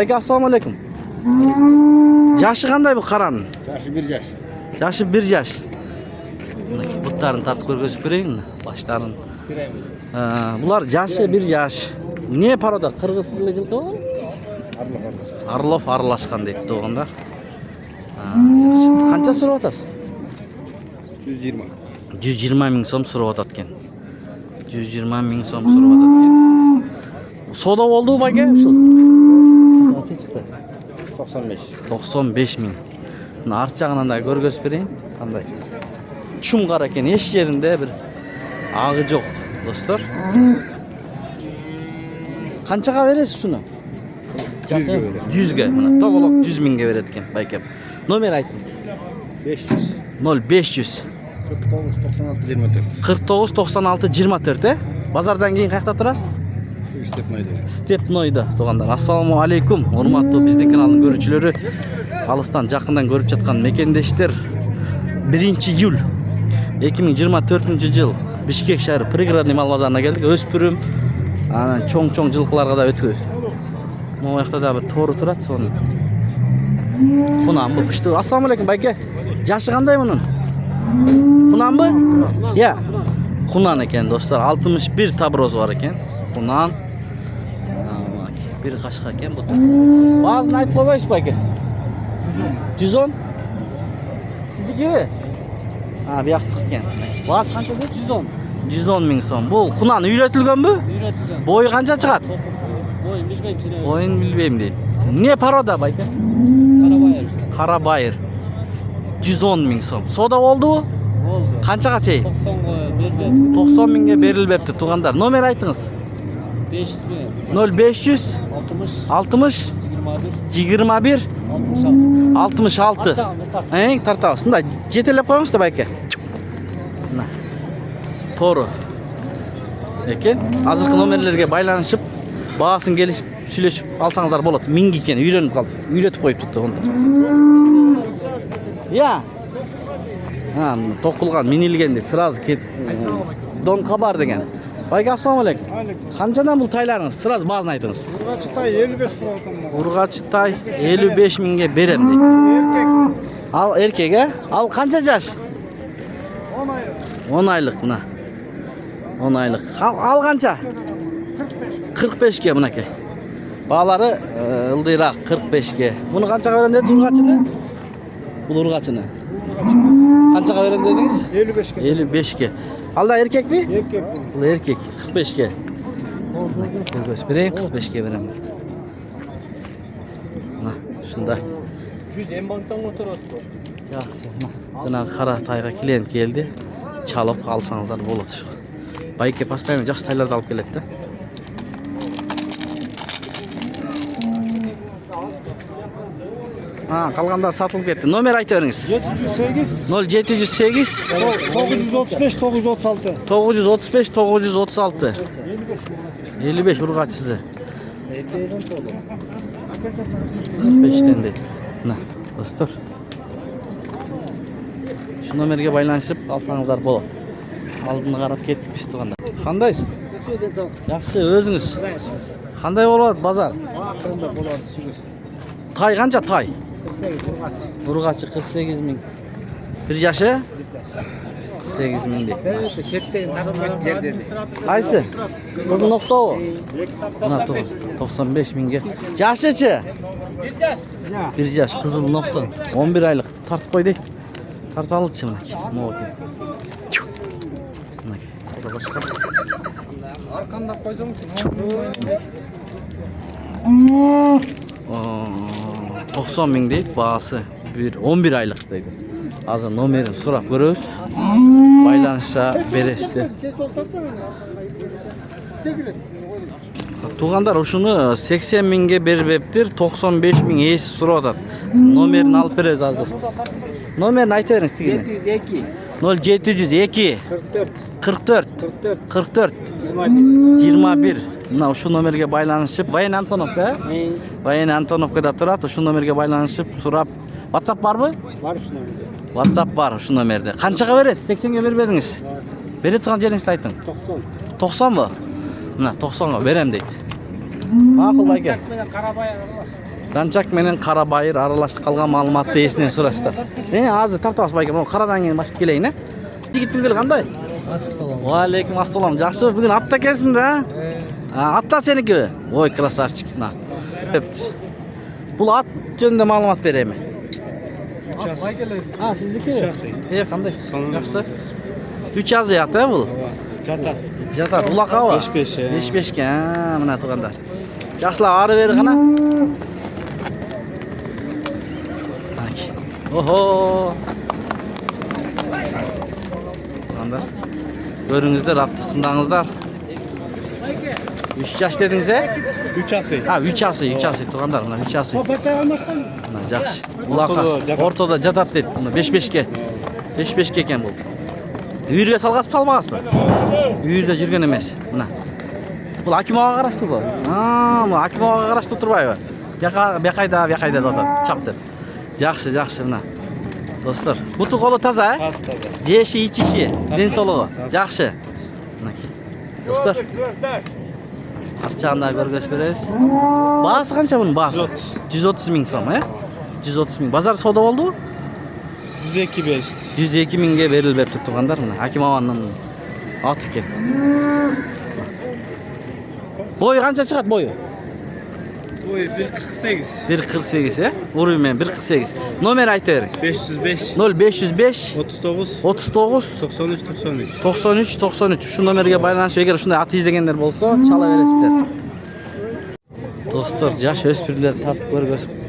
Aka, assalomu alaykum. Yaşı qanday bu qaranın? Yaşı 1 yaş. Yaşı 1 yaş. Butlarını tartib ko'rgazib bereyinmi? Başlarını. Bular yaşı 1 yaş. Niye paroda? Qirg'iz tilli yilqi bu? Arlov aralashgan deydi to'g'anda. Qancha so'rab otasiz? 120. 120 ming so'm so'rab otgan. 120 ming so'm so'rab otgan. Soda oldu mu aka? Qancha chiqdi? 95. 95 ming. Buni art жағынан da ko'rgazib bereyim. Qanday? Chum qara ekan, hech yerinde bir ag'ı yo'q, do'stlar. Qanchaga berasiz shuni? 100 ga beradi. 100 ga. Mana to'g'riq 100 mingga beradi ekan, baykam. Nomer aytыңыз. 500. 0500 49 96 24. 49 96 24 Bazardan keyin qayerda turasiz? Stepnoyda to'g'anlar. Assalomu alaykum. Hurmatli bizning kanalning ko'ruvchilari, alıstan yaqindan ko'rib жатқан mekendeshlar. 1-iyul 2024-yil Bishkek shahri Prigradniy mal bozoruna keldik. O'spirim ana cho'ng жылқыларға да өткөз. Мына жақта да bir to'ri turadi, соны. Xunam bu pishdi. Assalomu alaykum bayka. Yaşı qanday bunun? Xunan mı? Ya. Xunan ekan do'stlar. 61 tabroz var ekan. Xunan. Bir qaşıq ekan bu. Bazını aytib qo'ymaysiz bayka. 110. Sizniki? Ha, bu yoqda ekan. Baz qancha dedi? 110. 110 ming so'm. Bu Xunan uyretilganmi? Uyretilgan. Bo'yi qancha chiqadi? Boyun bilmeyim seni. Bo'yin bilmayim deydi. Ne paroda bayka? Karabayır. Qarabayır. 110 ming so'm. Soda oldu mu? Oldu. Qanchaga çey? 90 bezlet. 90 mingga berilibdi tuğandar. Nomer aytыңыз. 500 mi? 0500 60 60 21 21 66. 66. Atacağım bir tart. Eng tartamiz. Bunda jetelep qo'yamiz da bayka. Mana. To'g'ri. Lekin hozirgi nomerlarga baylanishib, bahaсын kelishib, сөйлешіп алсаңыздар болады. 1000 ekan, үйреніп қалды. Үйретіп қойып тұтты онда. Ya. Ha, to'qilgan, minilgende сразу ket. Donqa бар деген. Bayka, assalomu alaykum. Qanchadan bu taylarınız? Сразу bazını aytыңыз. Urgaçı tay 55 lira aldım. Urgaçı tay 55 mingga berem deydi. Erkek. Al erkek ha? Al qancha yaş? 10 aylık. 10 aylık buna. 10 aylık. Al qancha? 45 ga bunaki. Bağları ıldıyrak 45 ga. Bunu qanchaga berem dediniz urgaçını? Bu urgaçını. Qanchaga berem dediniz? 55 ga. 55 ga. Alda erkek mi? Erkek. Bu erkek 45 ga. Göz bereyim 45 ga berem. Mana shunda. 100 en banktan oturasın. Yaxshi. Mana qara tayga klient keldi. Çalıp alsanızlar болады shu. Bayka постоянно yaxshi taylarni olib keladi-da. Ha, qalganda satılıp ketdi. Nomer ayta beriniz. 708 0708 935 936. 935 936 55 urgaçsızı. 45'ten deydi. Mana, dostlar. Şu nomerge baylanışıp alsanızlar болады. Aldığını qarab ketdik biz tuğanda. Qandaysiz? Yaxshi, özünüz. Qanday bo'ladi bazar? Tay qancha tay? 48 urgaç. Urgaçı 48 ming. Bir yaşı? 48 ming deydi. Evet, çekten takılmak yer dedi. Qaysi? Qizil nuqta o. Mana 95 mingga. Yaşı-chi? 1 yaş. 1 yaş qizil nuqta. 11 aylık. Tartib qo'ydik. Tartalıqchi minaki. Mo'ti. Minaki. Bu da boshqa. Arkanda koysam ki. 90 ming deydi bahası. 11 aylık deydi. Hozir nomerini so'rab ko'ramiz. Baylanışa berishdi. Tuğandar oşunu 80 mingga beribdir, 95 ming esi so'rab atadi. Nomerini olib beramiz hozir. Nomerini aytavering tigini. 702 0702 44 44 44 44 21. Mana shu nomerga baylanishib, Vayen Antonovka. Vayen Antonovkada turadi. Shu nomerga baylanishib, so'rab. WhatsApp bormi? var şuna. WhatsApp bor shu nomerda. Qanchaga berasiz? 80 ga berib berdingiz. Beradigan jeringizni ayting. 90. 90 mı? Mana 90 ga berem deydi. Ma'qul aka. Karabayır var. Данчак менен кара байыр аралашып калган маалыматты эсинен сурашты. Азыр тартабыз байке, могу карадан кийин баштап келейин, Жигиттин кели кандай? Ассалам. Ва алейкум ассалам. Жакшы, бүгүн атта экенсиң да? Атта сеники? Ой, красавчик. Бул ат жөнүндө маалымат берейин. Сиздики? Кандай? Жакшы. 3 азы ат, бул? Жатат. Улакабы? 5-5. 5-5ке, мына тугандар. Жакшылап ары бери гана. Охо. Тугандар. Көрүңүздөр, атты сындаңыздар. 3 жаш дедиңиз, 3 асы. 3 асы тугандар, мына 3 асы. Мына жакшы. Улака Ортодо ортодо жатат дейт. Мына 5-5ке. 5-5ке экен бул. Үйүргө салгасып калбагасызбы? Үйүрдө жүргөн эмес. Мына. Бул Акимовага караштыбы? Бул Акимовага караштуу турбайбы? Бякайда деп атат. Чап деп. Жакшы, мына. Достор, буту колу таза, Жеши, ичиши, ден соолугу жакшы. Мынакей. Достор. Арчагында көргөз беребиз. Баасы канча бунун баасы? 130 миң сом, 130 миң. Базар соода болдубу? 102 5. 102 миңге берилбептир тугандар, мына Акимованын аты экен. Бою канча чыгат бою? Ой, 1.48. 1.48, Уруй менен 1.48. Номер айта бериң. 505 0505 39 39 93. Ушул номерге байланышып, эгер ушундай ат издегендер болсо, чала бересиздер. Достор, жаш өспүрлөр тартып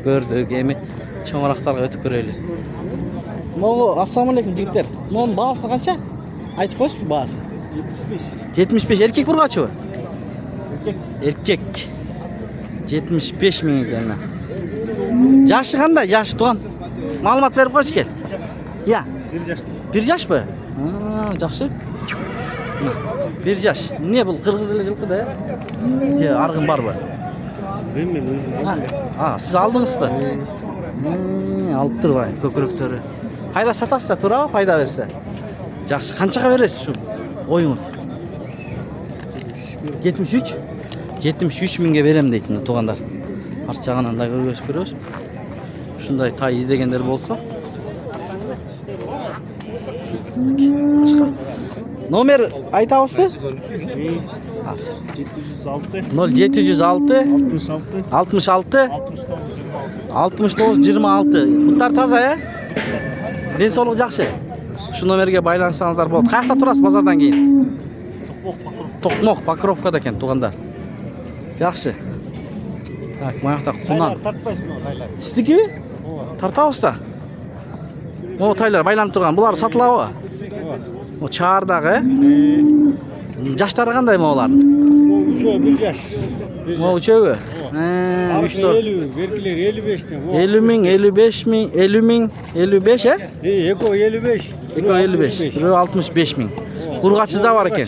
көрдүк, эми чоңурактарга өтүп көрөлү. Могу, ассаламу алейкум жигиттер. Монун баасы канча? Айтып коюшпу баасы? 75. Эркек бургачыбы? Эркек. 75 миң экен. Жашы кандай? Жашы туган. Маалымат берип койчу кел. 1 жаш. 1 жашпы? Жакшы. 1 жаш. Эмне бул кыргыз эле жылкы да? Же аргын барбы? Мен өзүм. Сиз алдыңызбы? Алып турбай, көкүрөктөрү. Кайда сатасыз да турабы, пайда берсе? Жакшы. Канчага бересиз шу оюңуз? 73. 73 миңге берем дейт мына тугандар. Арчагынан да көргөзүп көрөбүз. Ушундай тай издегендер болсо. Номер айтабызбы? 0706 66 69 26. Буттар таза, Ден соолук жакшы. Ушу номерге байланышсаңыздар болот. Каякта турасыз базардан кийин? Токмок, Покровкада экен тугандар. Жакшы. Так, маякта кунан. Тартпайсыңбы тайлар? Сиздикиби? Тартабыз да. Могу тайлар байланып турган. Булар сатылабы? О чаардагы, Жаштары кандай могулардын? Үчөө 1 жаш. Могу үчөөбү? 50, беркилер 55тен. 50 миң, 55 миң, 50 миң, 55, Эко 55. Эко 55, бирөө 65 миң. Ургачы да бар экен.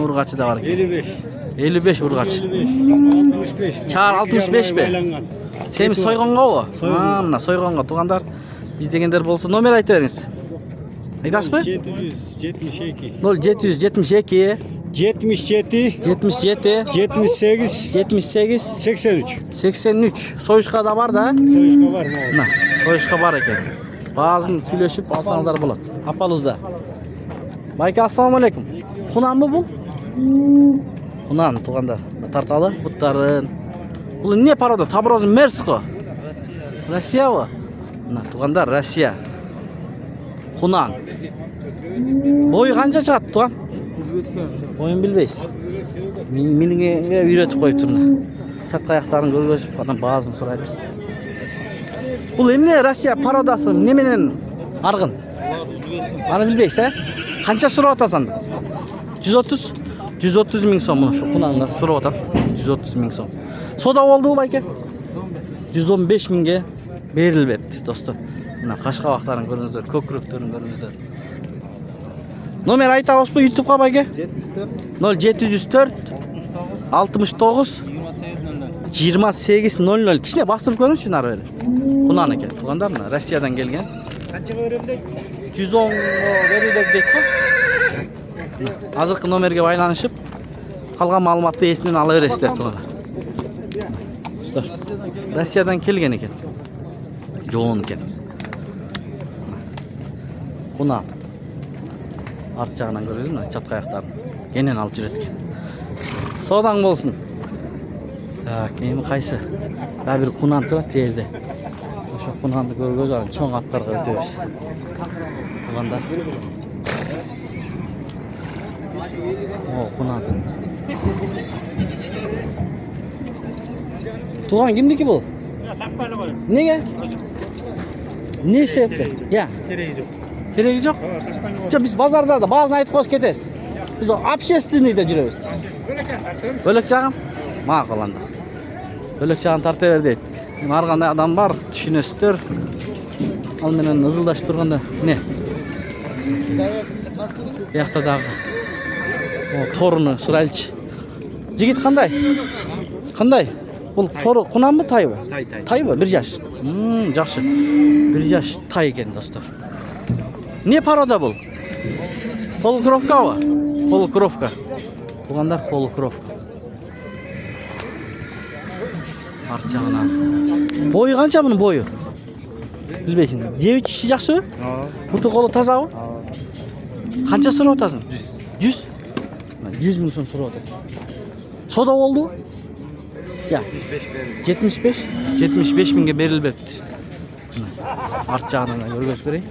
Ургачы да бар экен. 55. 55 ургач. 65. Чаар 65 бе? Семи сойгонгобу? Мына сойгонго тугандар. Издегендер болсо номер айта бериңиз. Айтасызбы? 772. 0772 77 77 78 78 83. 83. Союшка да бар да? Союшка бар мı? Мына, союшка бар экен. Баазын сүйлөшүп алсаңыздар болот. Апалызда. Байке, ассаламу алейкум. Кунанбы бул? Кунан тугандар. Тарталы буттарын. Бул эмне порода? Таброзун Мерско. Россиябы? Мына тугандар, Россия. Кунан. Бою канча чыгат туган? Боюн билбейсиз. Милиңге үйрөтүп коюптур мына. Чатка аяктарын көргөзүп, анан баазын сурайбыз. Бул эмне Россия пародасы? Эмне менен аргын? Аны билбейсиз, Канча сурап атасың? 130? 130 миң сом мына ушу кунанга сурап атат. 130 миң сом. Сода болдубу байке? 115 миңге берилбепти, достор. Мына кашкабактарын көрүңүздөр, көкүрөктөрүн көрүңүздөр. Номер айтабызбы YouTubeга байке? 0704 69 2800. Кичине бастырып көрүңүзчү нары бери. Кунан экен. Тугандар мына Россиядан келген. Канчага берем дейт? 110 берилет дейт го. Азыркы номерге байланышып, калган маалыматты эсинен ала бересиздер тугандар. Достор. Rossiyadan kelgan ekan. Jo'g'in ekan. Qunam. Art жағынан көресің, чатқа аяқтарын. Кенен алып жүреді екен. Содан болсын. Так, эми кайсы? Дагы бир кунан турат терде. Ошо кунанды көргөз анан чоң аттарга өтөбүз. Кугандар. О, кунан. Туган кимдики бул? Таппай коебуз. Неге? Не себептен? Я. Кереги жок. Кереги жок? Жок, биз базарда да баазын айтып коюш кетебиз. Биз общественныйда жүрөбүз. Бөлөк жагын? Макул анда. Бөлөк жагын тарта бер дейт. Ар кандай адам бар, түшүнөсүздөр. Ал менен ызылдаш турганда, не? Бияқта дагы. О, торуну сурайлчы. Жигит кандай? Кандай? Бул тору кунанбы, тайбы? Тай. Тайбы? 1 жаш. Жакшы. 1 жаш тай экен, достор. Не порода бул? Полукровкабы? Полукровка. Тугандар полукровка. Арт жагынан. Бою канча мунун бою? Билбейсиң. Жебич иши жакшыбы? Буту колу тазабы? Канча сурап атасың? 100. 100 миң сом сурап атасың. Сода болду? Я. 75 миңге берилбептир. Арт жагынан көргөз берейин.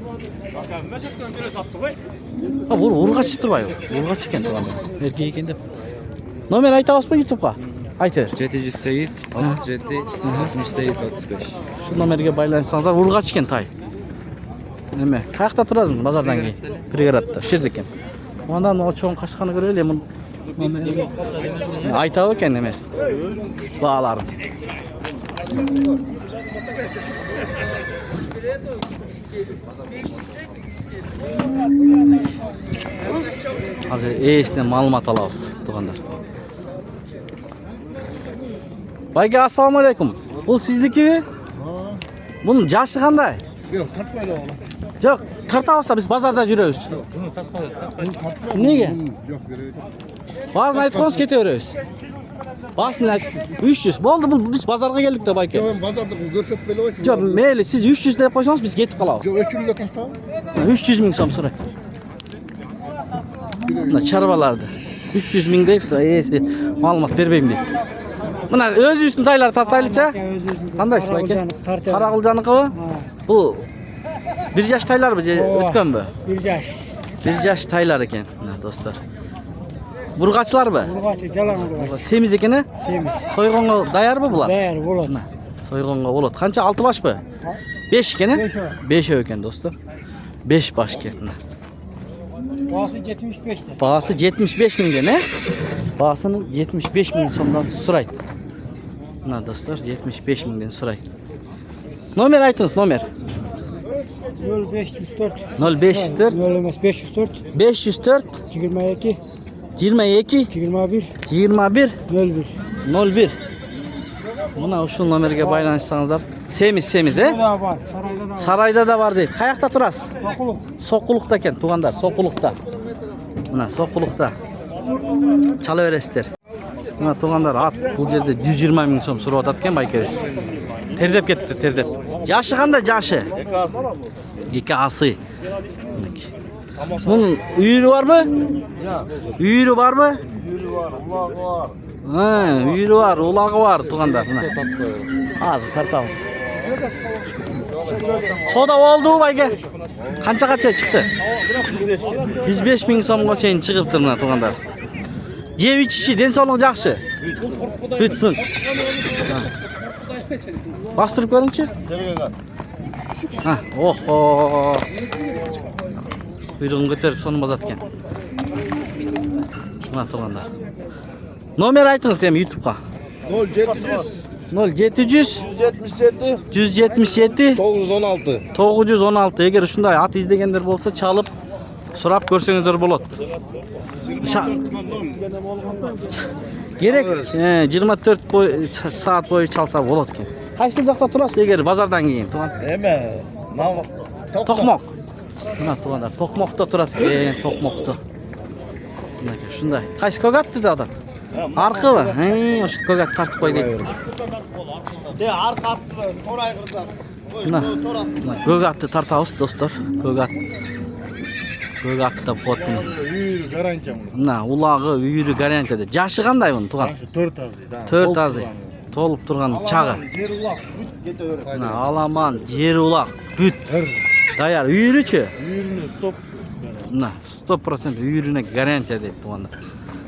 Урга чыктырбайбы? Урга чыккен тугандар. Эркек экен деп. Номер айта аласызбы YouTube'га? Айтыр. 708 37 68 35. Şu номерге байланышсаңыздар, урга чыккен тай. Эме, каякта турасың базардан кийин? Пригороддо, ушерде экен. Ондан могу чоң качканы көрөлү, эми номерге айтабы экен эмес. Бааларын. Азыр эсинен маалымат алабыз, тугандар. Байке, ассаламу алейкум. Бул сиздикиби? Бунун жашы кандай? Yok tartmayla oğlum. Жок, тарта алса биз базарда жүрөбүз. Неге? Yok biri. Баазын айтып коюңуз, кете беребиз. Баасын айтып 300. Болду, бул биз базарга келдик да, байке. Yok ben pazarda bu görsetmeli var ki. Жок, мейли, сиз 300 деп койсоңуз биз кетип калабыз. Yok ökülü kaçta? 300 миң сом сурайт. Мына чарбаларды 300 миң дейт, эси маалымат бербейм дейт. Мына өзүбүздүн тайларды тартайлычы? Кандайсыз, байке? Карагылжаныкыбы? Бул 1 жаш тайларбы же өткөнбү? 1 жаш. 1 жаш тайлар экен, мына достор. Бургачыларбы? Бургачы, жалаң бургач. Семиз экен, э? Семиз. Сойгонго даярбы булар? Даяр болот. Мына, сойгонго болот. Канча 6 башпы? 5 экен, э? 5 экен, достор. 5 баш экен, мына. Баасы 75'ti. Баасы 75 миңден, э? Баасыны 75 миң сомдон сурайт. Мына достор, 75 миңден сурайт. Номер айтыңыз, номер. 0504. 0504 0 emez 504. 504 22. 22 21. 21 01. 01. Мына ушул номерге байланышсаңыздар. Семиз, э? Burada var. Sarayda da var. Сарайда да бар дейт. Каякта турасыз? Sokuluk. Сокулукта экен, тугандар, Сокулукта. Мына Сокулукта. Чала бересиздер. Мына тугандар, ат бул жерде 120 миң сом сурап атат экен байкебиз. Тердеп кетти, тердеп. Жашы кандай, жашы? 2 асы. Мунун үйүрү барбы? Үйүрү барбы? Yürü var, ulağı var. Үйүрү бар, улагы бар, тугандар. Мына азыр тартабыз. Сода болду байке? Канчага чыкты? 105 миң сомго чейин чыгыптыр мына тугандар. Жеп ичиши, ден соолугу жакшы. Бүтсүн. Бастырып көрүңчү. Охо. Куйругун көтөрүп сонун базат экен. Мына тугандар. Номер айтыңыз эми YouTube'га. 0700 0700 177 177 916. 916. Эгер ушундай ат издегендер болсо чалып сурап көрсөңүздөр болот. Керек 24 саат бою чалса болот экен. Кайсы жакта турасыз эгер базардан кийин? Eme. Токмок. Мына тугандар, Токмокто турат экен, Токмокто. Мына ушундай. Кайсы көк атты да адам? Арқы ба? Ошо көк ат тартып кой дейт. Де арқа атты торай кырдас. Мына көк атты тартабыз достор. Көк ат. Көк атты кот. Үйір гарантия мұны. Мына улагы, үйүрү гарантияда. Жашы кандай мунун туган? 4 азый. 4 азый. Толуп турган чагы. Жер улақ, бүт кете берет. Мына аламан, жери улак, бүт. Бір. Даяр. Үйүрүчү? Үйіріні стоп. Мына 100% үйүрүнө гарантия дейт туганда.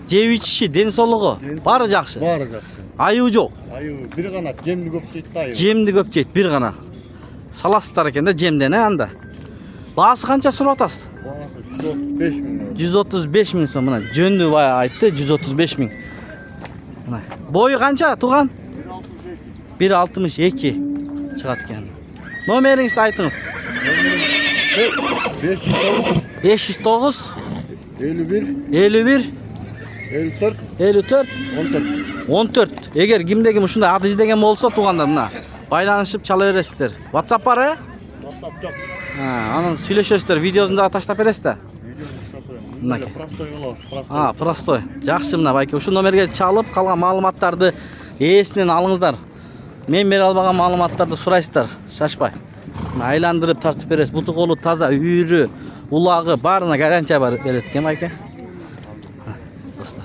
Жеп ичиши, ден соолугу баары жакшы. Бары жақсы. Айыбы жок. Айы бір ғана жемді көп жейді да айы. Жемди көп жейт бир гана. Саласыздар экен да жемден анда. Баасы канча сурап атасыз? Бағасы 135 мың. 135 миң сом. Мына жөндү бая айтты 135 миң. Мына бою канча туган? 1.62 чыгат экен. Номериңизди айтыңыз. 509, 509 51, 51 54, 54 14. 14. Эгер кимде ким ушундай аты издеген болсо тугандар мына байланышып чала бересиздер. WhatsApp бар э? WhatsApp жоқ. Анан сүйлөшөсүздөр, видеосун дагы таштап бересиз да. Мынакей. Простой болобуз, простой. Простой. Жакшы мына байке. Ушу номерге чалып калган маалыматтарды ээсинен алыңыздар. Мен бере албаган маалыматтарды сурайсыздар. Шашпай. Мына айландырып тартып берет. Буту колу таза, үйүрү, улагы баарына гарантия берет экен байке. Достор.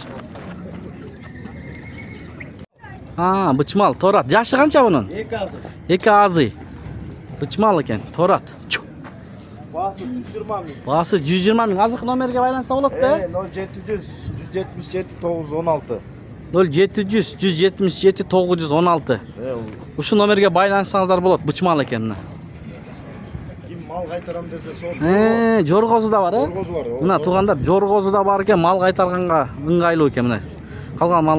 Бычмал, торат. Жашы канча bunun? 2 азый. 2 азый. Бычмал экен, торат. Бағасы 120 мың. Баасы 120 миң. Азык номерге байланса болот да? 0700 177 916. 0700 177 916. Ушу номерге байлансаңыздар болот. Бычмал экен мына. Ким мал қайтарам десе сол. Жоргозу да бар, э? Жоргозу бар. Мына тугандар жоргозу да бар экен, мал кайтарганга ыңгайлуу экен мына. Калган мал